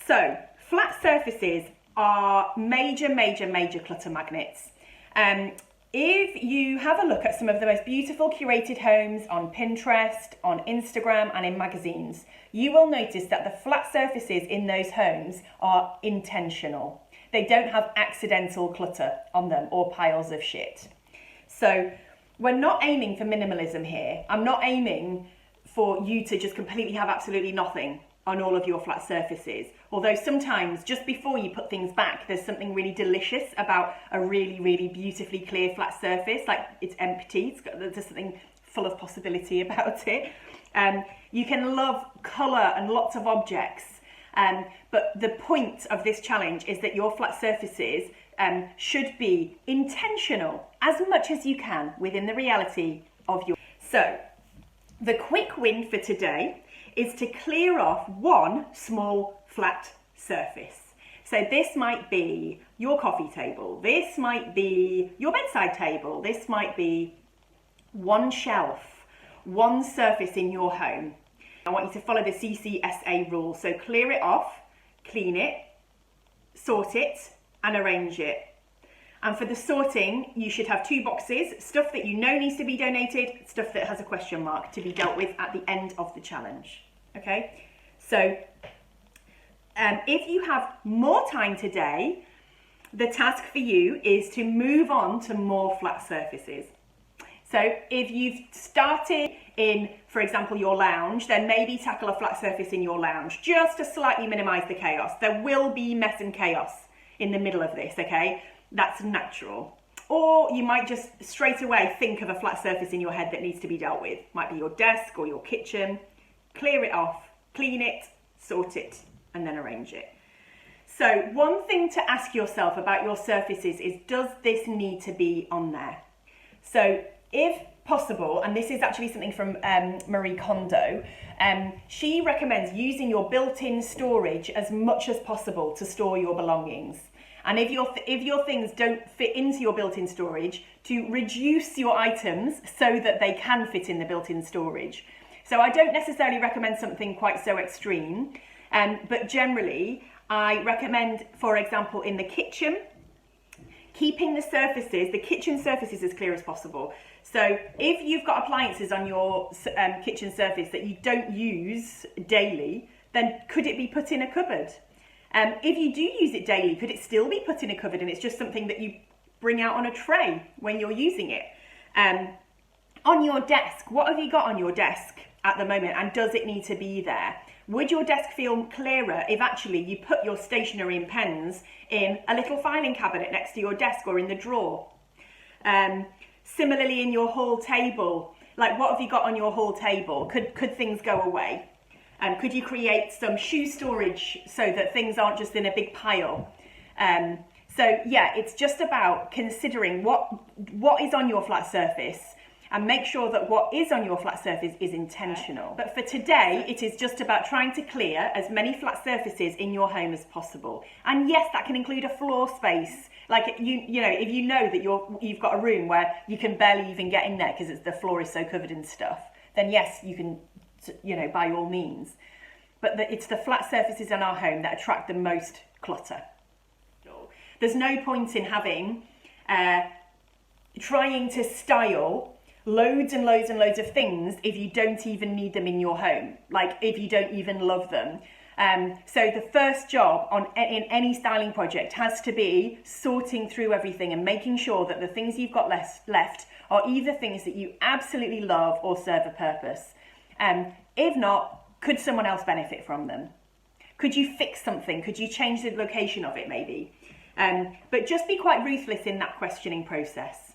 So flat surfaces are major clutter magnets. If you have a look at some of the most beautiful curated homes on Pinterest, on Instagram and in magazines, you will notice that the flat surfaces in those homes are intentional. They don't have accidental clutter on them or piles of shit. So we're not aiming for minimalism here. I'm not aiming for you to just completely have absolutely nothing on all of your flat surfaces. Although sometimes just before you put things back, there's something really delicious about a really beautifully clear flat surface, like it's empty, there's something full of possibility about it. You can love colour and lots of objects, but the point of this challenge is that your flat surfaces should be intentional as much as you can within the reality of your... So, the quick win for today is to clear off one small flat surface. So this might be your coffee table, this might be your bedside table, this might be one shelf, one surface in your home. I want you to follow the CCSA rule. So clear it off, clean it, sort it, and arrange it. And for the sorting, you should have 2 boxes, stuff that you know needs to be donated, stuff that has a question mark to be dealt with at the end of the challenge. Okay, so if you have more time today, the task for you is to move on to more flat surfaces. So if you've started in, for example, your lounge, then maybe tackle a flat surface in your lounge, just to slightly minimise the chaos. There will be mess and chaos in the middle of this, okay? That's natural. Or you might just straight away think of a flat surface in your head that needs to be dealt with. Might be your desk or your kitchen. Clear it off, clean it, sort it, and then arrange it. So one thing to ask yourself about your surfaces is, does this need to be on there? So if possible, and this is actually something from Marie Kondo, she recommends using your built-in storage as much as possible to store your belongings. And if your things don't fit into your built-in storage, to reduce your items so that they can fit in the built-in storage. So I don't necessarily recommend something quite so extreme, but generally I recommend, for example, in the kitchen, keeping the kitchen surfaces as clear as possible. So if you've got appliances on your kitchen surface that you don't use daily, then could it be put in a cupboard? If you do use it daily, could it still be put in a cupboard and it's just something that you bring out on a tray when you're using it? On your desk, what have you got on your desk at the moment, and does it need to be there? Would your desk feel clearer if actually you put your stationery and pens in a little filing cabinet next to your desk or in the drawer? Similarly in your hall table, like what have you got on your hall table? Could things go away? Could you create some shoe storage so that things aren't just in a big pile? So yeah, it's just about considering what is on your flat surface and make sure that what is on your flat surface is intentional. But for today, it is just about trying to clear as many flat surfaces in your home as possible. And yes, that can include a floor space. Like you know, if you know that you've got a room where you can barely even get in there because the floor is so covered in stuff, then yes, you can, by all means. But it's the flat surfaces in our home that attract the most clutter. There's no point in having, trying to style loads and loads of things if you don't even need them in your home, like if you don't even love them. So the first job in any styling project has to be sorting through everything and making sure that the things you've got left are either things that you absolutely love or serve a purpose. If not, could someone else benefit from them? Could you fix something? Could you change the location of it maybe? But just be quite ruthless in that questioning process.